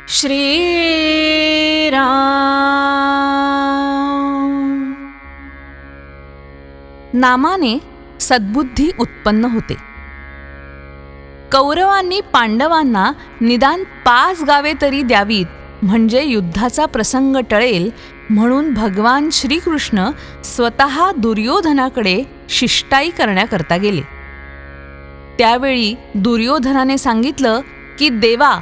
श्रीराम. नामाने सद्बुद्धी उत्पन्न होते. कौरवांनी पांडवांना निदान 5 गावे तरी द्यावीत, म्हणजे युद्धाचा प्रसंग टळेल, म्हणून भगवान श्रीकृष्ण स्वतः दुर्योधनाकडे शिष्टाई करण्याकरता गेले. त्यावेळी दुर्योधनाने सांगितलं की देवा,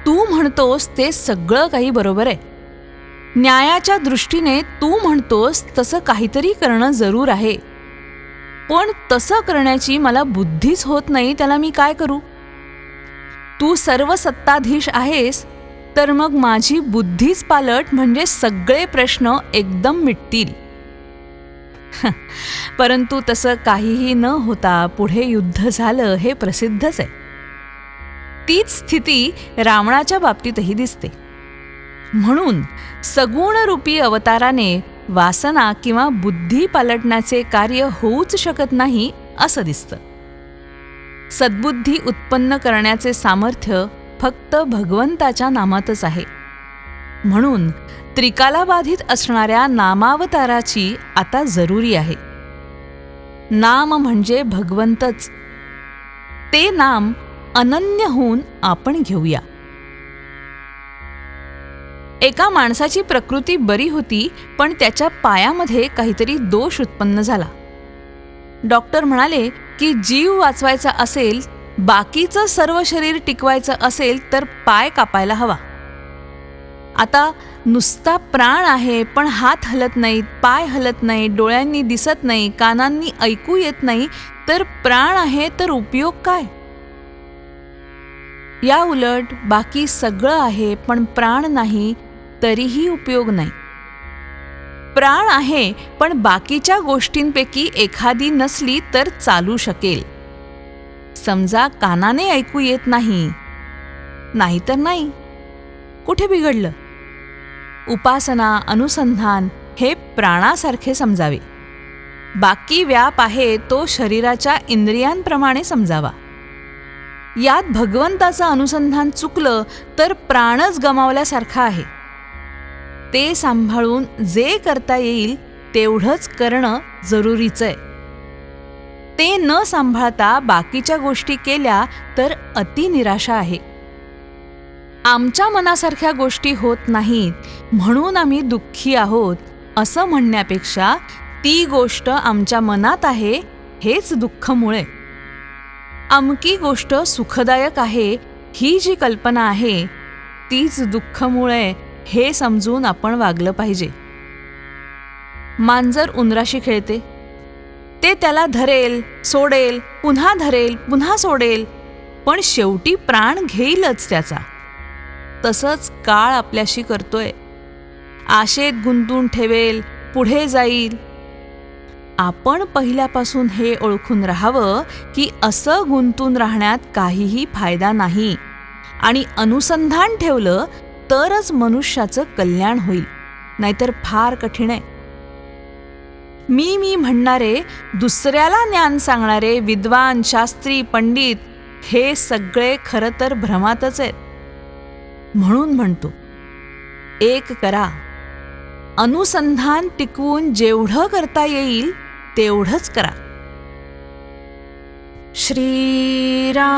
तू म्हणतोस ते सगळं काही बरोबर आहे. न्यायाच्या दृष्टीने तू म्हणतोस तसं काहीतरी करणं जरूर आहे, पण तसं करण्याची मला बुद्धीच होत नाही. त्याला मी काय करू? तू सर्व सत्ताधीश आहेस, तर मग माझी बुद्धीच पालट, म्हणजे सगळे प्रश्न एकदम मिटतील. परंतु तसं काहीही न होता पुढे युद्ध झालं हे प्रसिद्धच आहे. तीच स्थिती रावणाच्या बाबतीतही दिसते. म्हणून सगुणरूपी अवताराने वासना किंवा बुद्धी पालटण्याचे कार्य होऊच शकत नाही असं दिसतं. सद्बुद्धी उत्पन्न करण्याचे सामर्थ्य फक्त भगवंताच्या नामातच आहे. म्हणून त्रिकालाबाधित असणाऱ्या नामावताराची आता जरुरी आहे. नाम म्हणजे भगवंतच. ते नाम अनन्य होऊन आपण घेऊया. एका माणसाची प्रकृती बरी होती, पण त्याच्या पायामध्ये काहीतरी दोष उत्पन्न झाला. डॉक्टर म्हणाले की जीव वाचवायचा असेल, बाकीचं सर्व शरीर टिकवायचं असेल तर पाय कापायला हवा. आता नुसता प्राण आहे, पण हात हलत नाहीत, पाय हलत नाही, डोळ्यांनी दिसत नाही, कानांनी ऐकू येत नाही, तर प्राण आहे तर उपयोग काय? या उलट बाकी सगळं आहे पण प्राण नाही, तरीही उपयोग नाही. प्राण आहे पण बाकीच्या गोष्टींपैकी एखादी नसली तर चालू शकेल. समजा कानाने ऐकू येत नाही, नाही तर नाही, कुठे बिघडलं? उपासना, अनुसंधान हे प्राणासारखे समजावे. बाकी व्याप आहे तो शरीराच्या इंद्रियांप्रमाणे समजावा. यात भगवंताचं अनुसंधान चुकलं तर प्राणच गमावल्यासारखं आहे. ते सांभाळून जे करता येईल तेवढंच करणं जरुरीचं आहे. ते न सांभाळता बाकीच्या गोष्टी केल्या तर अतिनिराशा आहे. आमच्या मनासारख्या गोष्टी होत नाहीत म्हणून आम्ही दुःखी आहोत असं म्हणण्यापेक्षा ती गोष्ट आमच्या मनात आहे हेच दुःखमुळे. अमकी गोष्ट सुखदायक आहे ही जी कल्पना आहे तीच दुःखमुळे हे समजून आपण वागलं पाहिजे. मांजर उंदराशी खेळते. ते त्याला धरेल, सोडेल, पुन्हा धरेल, पुन्हा सोडेल, पण शेवटी प्राण घेईलच त्याचा. तसंच काळ आपल्याशी करतोय. आशेत गुंतून ठेवेल, पुढे जाईल. आपण पहिल्यापासून हे ओळखून राहावं की असं गुंतून राहण्यात काहीही फायदा नाही आणि अनुसंधान ठेवलं तरच मनुष्याचं कल्याण होईल, नाहीतर फार कठीण आहे. मी म्हणणारे, दुसऱ्याला ज्ञान सांगणारे विद्वान, शास्त्री, पंडित हे सगळे खरं तर भ्रमातच आहेत. म्हणून म्हणतो, एक करा. अनुसंधान टिकवून जेवढं करता येईल तेवढंच करा. श्रीराम.